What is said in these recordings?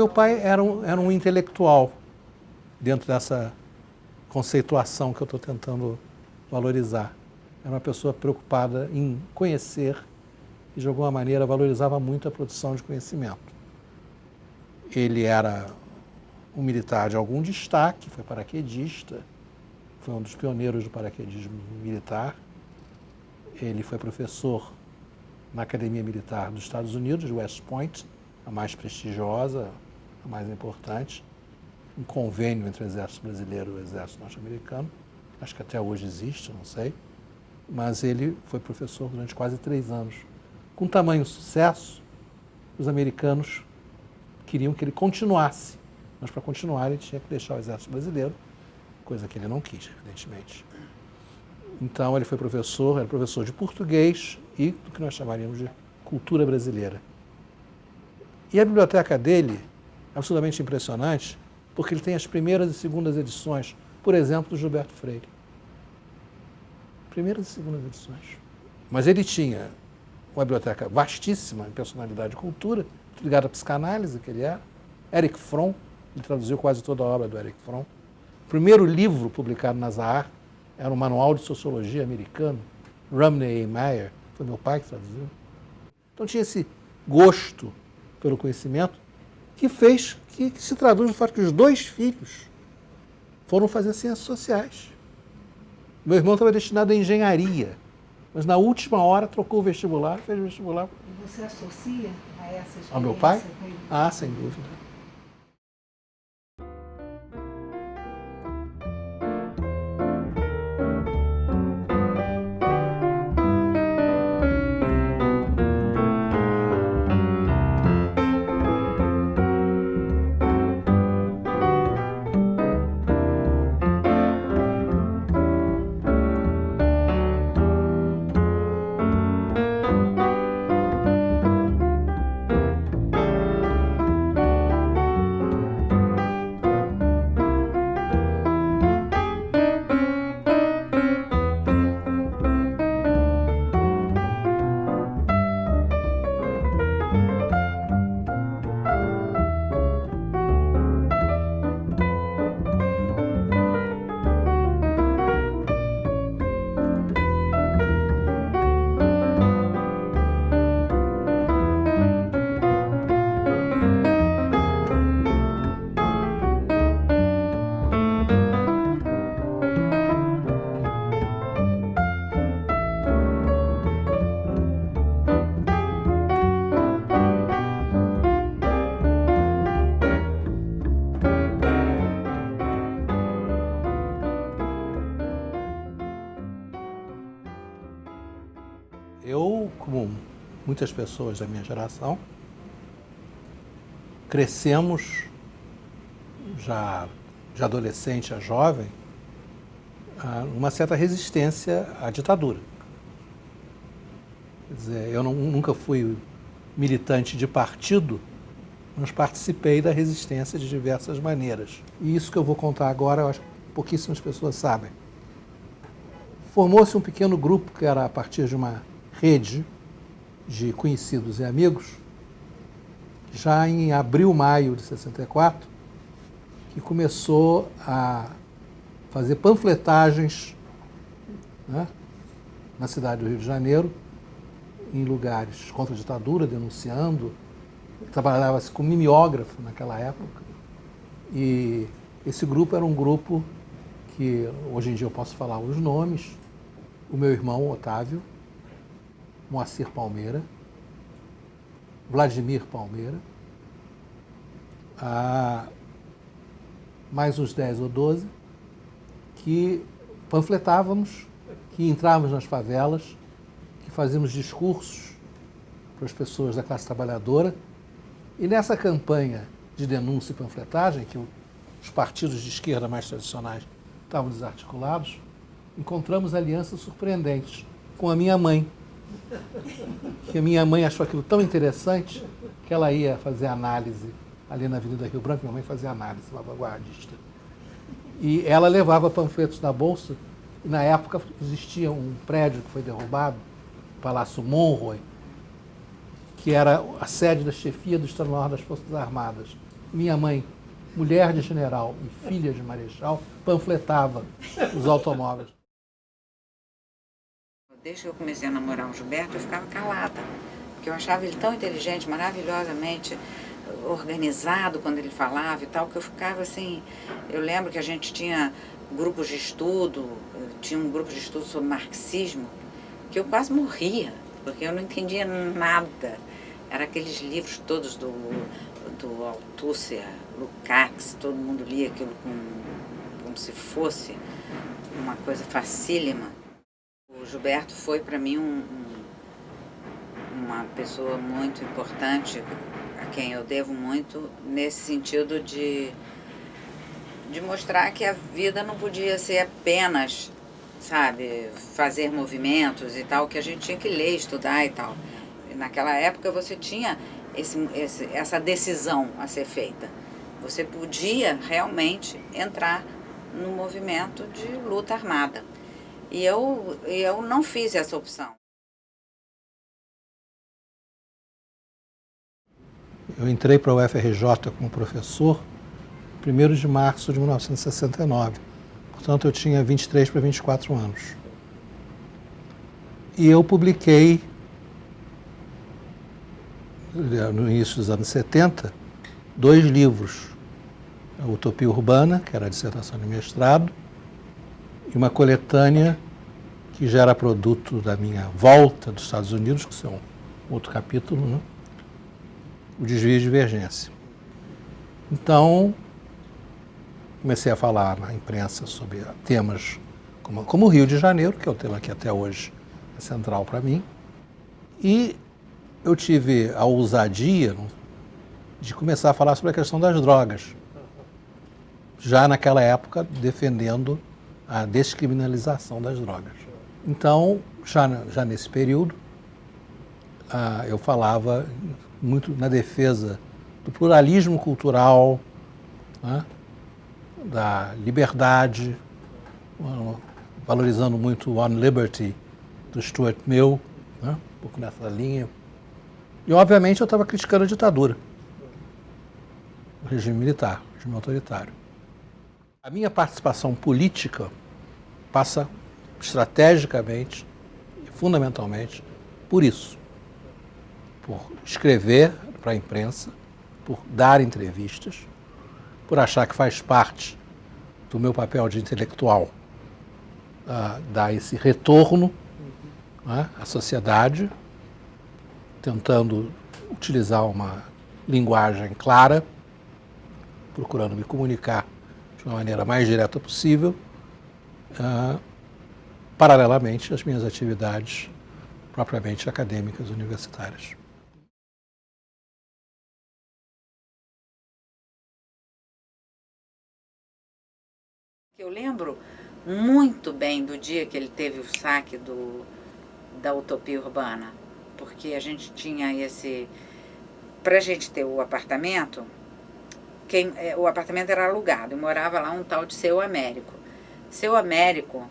meu pai era um intelectual dentro dessa conceituação que eu estou tentando valorizar. Era uma pessoa preocupada em conhecer e, de alguma maneira, valorizava muito a produção de conhecimento. Ele era um militar de algum destaque, foi paraquedista, foi um dos pioneiros do paraquedismo militar. Ele foi professor na Academia Militar dos Estados Unidos, de West Point, a mais prestigiosa, a mais importante, um convênio entre o Exército Brasileiro e o Exército Norte-Americano. Acho que até hoje existe, não sei. Mas ele foi professor durante quase 3 anos. Com tamanho sucesso, os americanos queriam que ele continuasse. Mas para continuar ele tinha que deixar o Exército Brasileiro, coisa que ele não quis, evidentemente. Então ele foi professor, era professor de português e do que nós chamaríamos de cultura brasileira. E a biblioteca dele é absolutamente impressionante, porque ele tem as primeiras e segundas edições, por exemplo, do Gilberto Freire. Primeiras e segundas edições. Mas ele tinha uma biblioteca vastíssima em personalidade e cultura, ligada à psicanálise, que ele era. Erich Fromm, ele traduziu quase toda a obra do Erich Fromm. O primeiro livro publicado na Zahar era um manual de sociologia americano, Romney e Meyer, foi meu pai que traduziu. Então tinha esse gosto pelo conhecimento que fez, que se traduz no fato que os 2 filhos foram fazer ciências sociais. Meu irmão estava destinado à engenharia, mas na última hora trocou o vestibular, fez o vestibular. E você associa a essa experiência? Ao meu pai? Ah, sem dúvida. Eu, como muitas pessoas da minha geração, crescemos, já de adolescente a jovem, uma certa resistência à ditadura. Quer dizer, eu nunca fui militante de partido, mas participei da resistência de diversas maneiras. E isso que eu vou contar agora, eu acho que pouquíssimas pessoas sabem. Formou-se um pequeno grupo, que era a partir de uma rede de conhecidos e amigos, já em abril, maio de 64, que começou a fazer panfletagens, né, na cidade do Rio de Janeiro, em lugares contra a ditadura, denunciando. Trabalhava-se com mimeógrafo naquela época. E esse grupo era um grupo que, hoje em dia eu posso falar os nomes, o meu irmão Otávio, Moacir Palmeira, Vladimir Palmeira, mais uns 10 ou 12, que panfletávamos, que entrávamos nas favelas, que fazíamos discursos para as pessoas da classe trabalhadora. E nessa campanha de denúncia e panfletagem, que os partidos de esquerda mais tradicionais estavam desarticulados, encontramos alianças surpreendentes com a minha mãe, que a minha mãe achou aquilo tão interessante que ela ia fazer análise ali na Avenida Rio Branco. Minha mãe fazia análise, vanguardista. E ela levava panfletos na bolsa, e na época existia um prédio que foi derrubado, o Palácio Monroe, que era a sede da chefia do Estado-Maior das Forças Armadas. Minha mãe, mulher de general e filha de marechal, panfletava os automóveis. Desde que eu comecei a namorar o Gilberto, eu ficava calada, porque eu achava ele tão inteligente, maravilhosamente organizado quando ele falava e tal, que eu ficava assim... Eu lembro que a gente tinha grupos de estudo, tinha um grupo de estudo sobre marxismo, que eu quase morria, porque eu não entendia nada. Era aqueles livros todos do Althusser, Lukács, todo mundo lia aquilo como se fosse uma coisa facílima. O Gilberto foi para mim uma pessoa muito importante, a quem eu devo muito, nesse sentido de mostrar que a vida não podia ser apenas, sabe, fazer movimentos e tal, que a gente tinha que ler, estudar e tal. E naquela época você tinha essa decisão a ser feita. Você podia realmente entrar no movimento de luta armada. E eu não fiz essa opção. Eu entrei para o UFRJ como professor 1º de março de 1969. Portanto, eu tinha 23 para 24 anos. E eu publiquei, no início dos anos 70, 2 livros. A Utopia Urbana, que era a dissertação de mestrado, e uma coletânea que já era produto da minha volta dos Estados Unidos, que é um outro capítulo, né? O Desvio e Divergência. Então, comecei a falar na imprensa sobre temas como o Rio de Janeiro, que é o tema que até hoje é central para mim, e eu tive a ousadia de começar a falar sobre a questão das drogas, já naquela época defendendo a descriminalização das drogas. Então, já nesse período, eu falava muito na defesa do pluralismo cultural, né, da liberdade, valorizando muito On Liberty, do Stuart Mill, né, um pouco nessa linha. E, obviamente, eu estava criticando a ditadura, o regime militar, o regime autoritário. A minha participação política passa estrategicamente e fundamentalmente por isso. Por escrever para a imprensa, por dar entrevistas, por achar que faz parte do meu papel de intelectual dar esse retorno, né, à sociedade, tentando utilizar uma linguagem clara, procurando me comunicar de uma maneira mais direta possível, paralelamente às minhas atividades propriamente acadêmicas universitárias. Eu lembro muito bem do dia que ele teve o saque da Utopia Urbana, porque a gente tinha para a gente ter o apartamento, o apartamento era alugado, e morava lá um tal de Seu Américo. Seu Américo,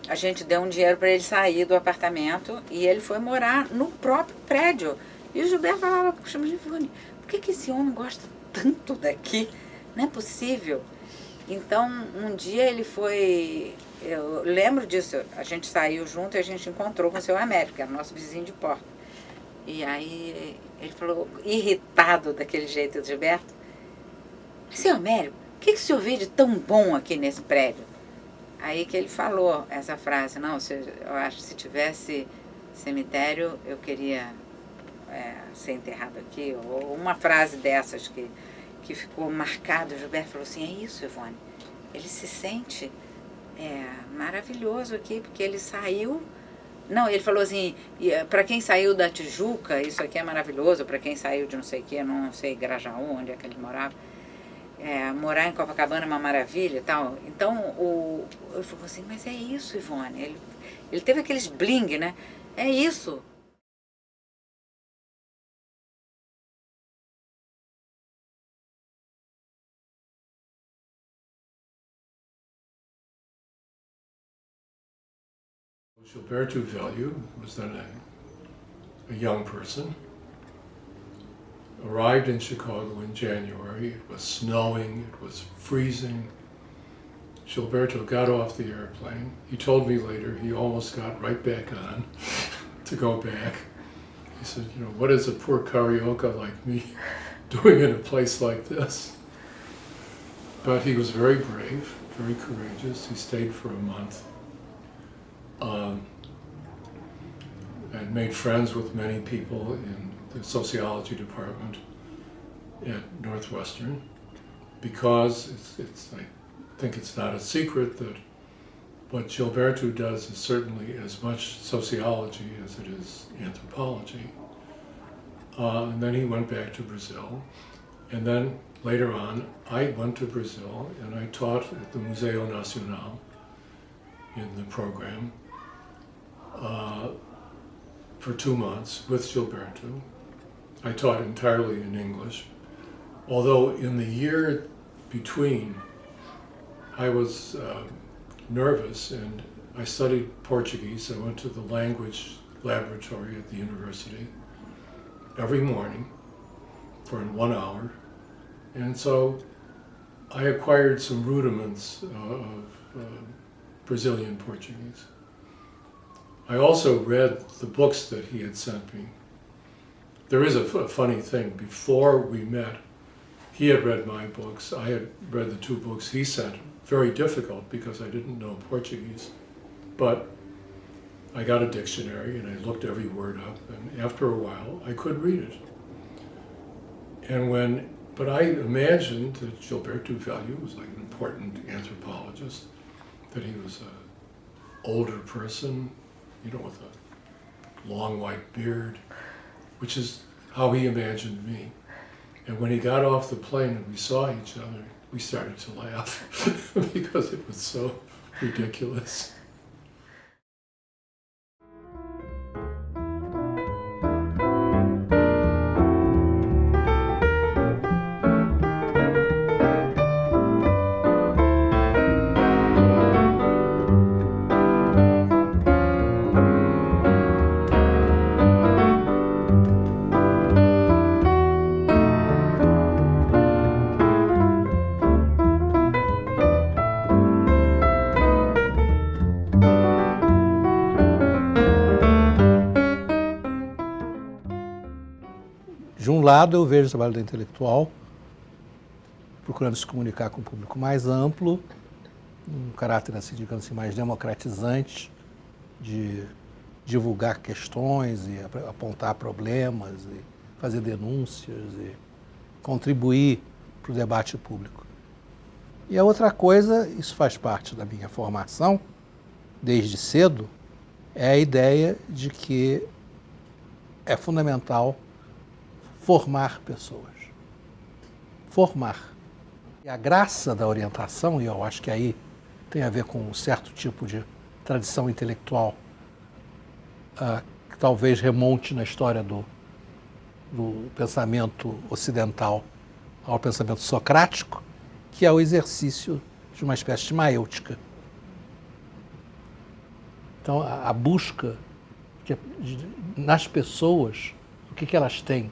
a gente deu um dinheiro para ele sair do apartamento e ele foi morar no próprio prédio. E o Gilberto falava, puxa, mas Ivone, por que esse homem gosta tanto daqui? Não é possível. Então, um dia ele foi... Eu lembro disso, a gente saiu junto e a gente encontrou com o Seu Américo, que era nosso vizinho de porta. E aí ele falou, irritado daquele jeito do Gilberto, Seu Américo, o que o senhor vê de tão bom aqui nesse prédio? Aí que ele falou essa frase, não, eu acho que se tivesse cemitério, eu queria ser enterrado aqui, ou uma frase dessas que ficou marcado. O Gilberto falou assim, é isso, Ivone, ele se sente maravilhoso aqui, porque ele saiu... Não, ele falou assim, para quem saiu da Tijuca, isso aqui é maravilhoso, para quem saiu de não sei o que, não sei, Grajaú, onde é que ele morava, morar em Copacabana é uma maravilha e tal. Então, ele falou assim, mas é isso, Ivone. Ele teve aqueles bling, né? É isso. Gilberto Velho was then a young person, arrived in Chicago in January. It was snowing, it was freezing. Gilberto got off the airplane. He told me later he almost got right back on to go back. He said, you know, what is a poor carioca like me doing in a place like this? But he was very brave, very courageous. He stayed for a month and made friends with many people in the sociology department at Northwestern, because I think it's not a secret that what Gilberto does is certainly as much sociology as it is anthropology. And then he went back to Brazil, and then later on I went to Brazil and I taught at the Museu Nacional in the program for 2 months with Gilberto. I taught entirely in English, although in the year between I was nervous and I studied Portuguese. I went to the language laboratory at the university every morning for 1 hour, and so I acquired some rudiments of Brazilian Portuguese. I also read the books that he had sent me. There is a funny thing. Before we met, he had read my books. I had read the 2 books he sent. Very difficult because I didn't know Portuguese. But I got a dictionary and I looked every word up, and after a while I could read it. But I imagined that Gilberto Velho was like an important anthropologist, that he was an older person, you know, with a long white beard, which is how he imagined me. And when he got off the plane and we saw each other, we started to laugh because it was so ridiculous. De um lado, eu vejo o trabalho da intelectual procurando se comunicar com um público mais amplo, um caráter, assim, digamos assim, mais democratizante, de divulgar questões e apontar problemas, e fazer denúncias e contribuir para o debate público. E a outra coisa, isso faz parte da minha formação, desde cedo, é a ideia de que é fundamental formar pessoas. Formar. E a graça da orientação, e eu acho que aí tem a ver com um certo tipo de tradição intelectual que talvez remonte na história do pensamento ocidental ao pensamento socrático, que é o exercício de uma espécie de maêutica. Então, a busca nas pessoas, o que elas têm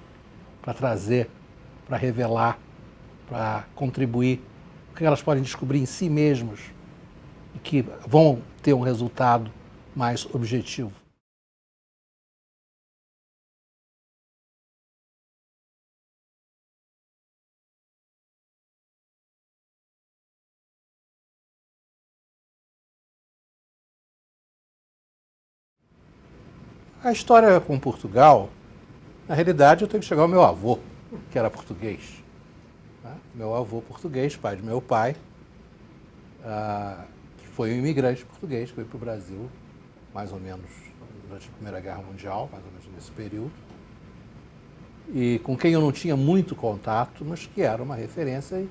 para trazer, para revelar, para contribuir, o que elas podem descobrir em si mesmos e que vão ter um resultado mais objetivo. A história com Portugal, na realidade, eu tenho que chegar ao meu avô, que era português. Meu avô português, pai de meu pai, que foi um imigrante português, que veio para o Brasil, mais ou menos durante a Primeira Guerra Mundial, mais ou menos nesse período, e com quem eu não tinha muito contato, mas que era uma referência,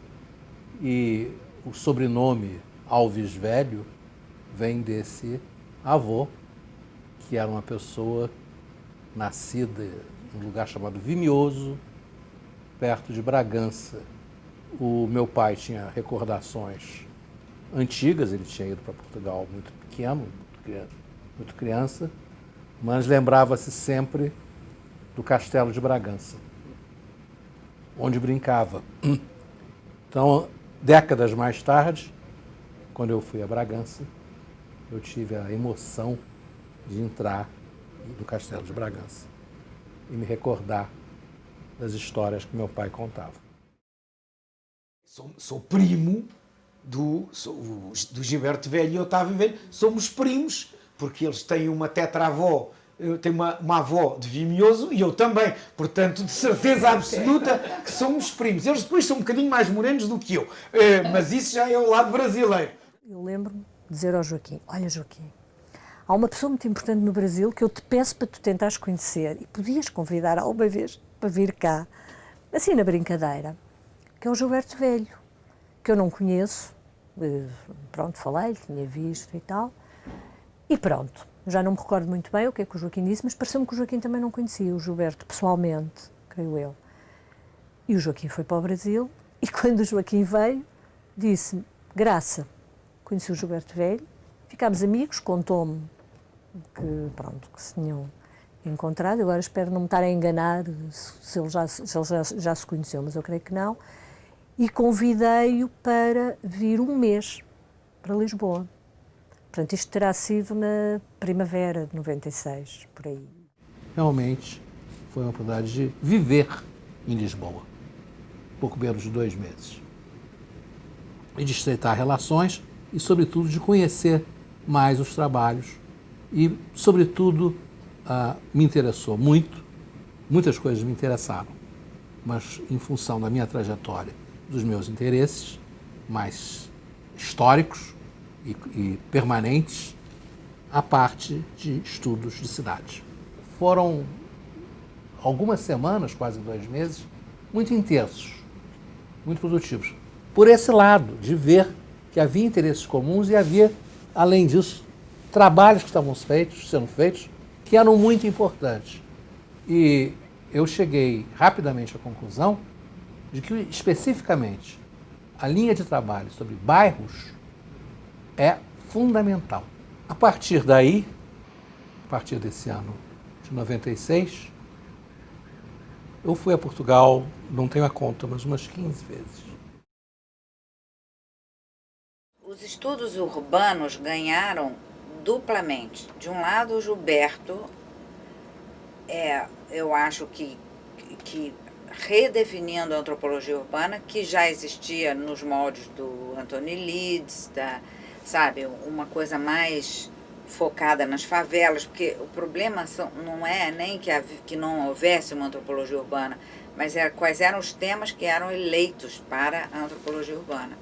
e o sobrenome Alves Velho vem desse avô, que era uma pessoa nascida num lugar chamado Vimioso, perto de Bragança. O meu pai tinha recordações antigas, ele tinha ido para Portugal muito pequeno, muito criança, mas lembrava-se sempre do Castelo de Bragança. onde brincava. Então, décadas mais tarde, quando eu fui a Bragança, eu tive a emoção de entrar no Castelo de Bragança e me recordar das histórias que meu pai contava. Sou primo do Gilberto Velho e Otávio Velho, somos primos, porque eles têm uma tetravó, tem uma avó de Vimioso e eu também, portanto, de certeza absoluta que somos primos. Eles depois são um bocadinho mais morenos do que eu, mas isso já é o lado brasileiro. Eu lembro-me de dizer ao Joaquim, olha Joaquim, há uma pessoa muito importante no Brasil que eu te peço para tu tentares conhecer e podias convidar alguma vez para vir cá, assim na brincadeira, que é o Gilberto Velho, que eu não conheço, pronto, falei, tinha visto e tal, e pronto. Já não me recordo muito bem o que é que o Joaquim disse, mas pareceu-me que o Joaquim também não conhecia o Gilberto pessoalmente, creio eu. E o Joaquim foi para o Brasil e quando o Joaquim veio, disse-me, Graça, conheci o Gilberto Velho, ficámos amigos, contou-me que se tinham encontrado, agora espero não me estar a enganar se ele já se conheceu, mas eu creio que não, e convidei-o para vir um mês para Lisboa. Portanto, isto terá sido na primavera de 96, por aí. Realmente foi uma oportunidade de viver em Lisboa, pouco menos de 2 meses. E de estreitar relações e, sobretudo, de conhecer mais os trabalhos. E, sobretudo, me interessou muito, muitas coisas me interessaram, mas em função da minha trajetória, dos meus interesses mais históricos e permanentes, a parte de estudos de cidade. Foram algumas semanas, quase 2 meses, muito intensos, muito produtivos. Por esse lado, de ver que havia interesses comuns e havia, além disso, trabalhos que estavam sendo feitos, que eram muito importantes. E eu cheguei rapidamente à conclusão de que, especificamente, a linha de trabalho sobre bairros é fundamental. A partir daí, a partir desse ano de 96, eu fui a Portugal, não tenho a conta, mas umas 15 vezes. Os estudos urbanos ganharam duplamente. De um lado, o Gilberto, eu acho que redefinindo a antropologia urbana, que já existia nos moldes do Anthony Leeds, sabe, uma coisa mais focada nas favelas, porque o problema não é nem que não houvesse uma antropologia urbana, mas quais eram os temas que eram eleitos para a antropologia urbana.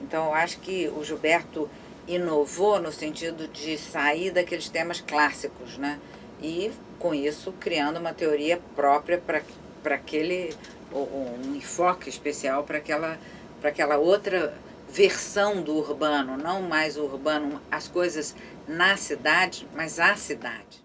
Então, eu acho que o Gilberto inovou no sentido de sair daqueles temas clássicos, né? E, com isso, criando uma teoria própria para aquele, um enfoque especial para aquela outra versão do urbano, não mais o urbano, as coisas na cidade, mas a cidade.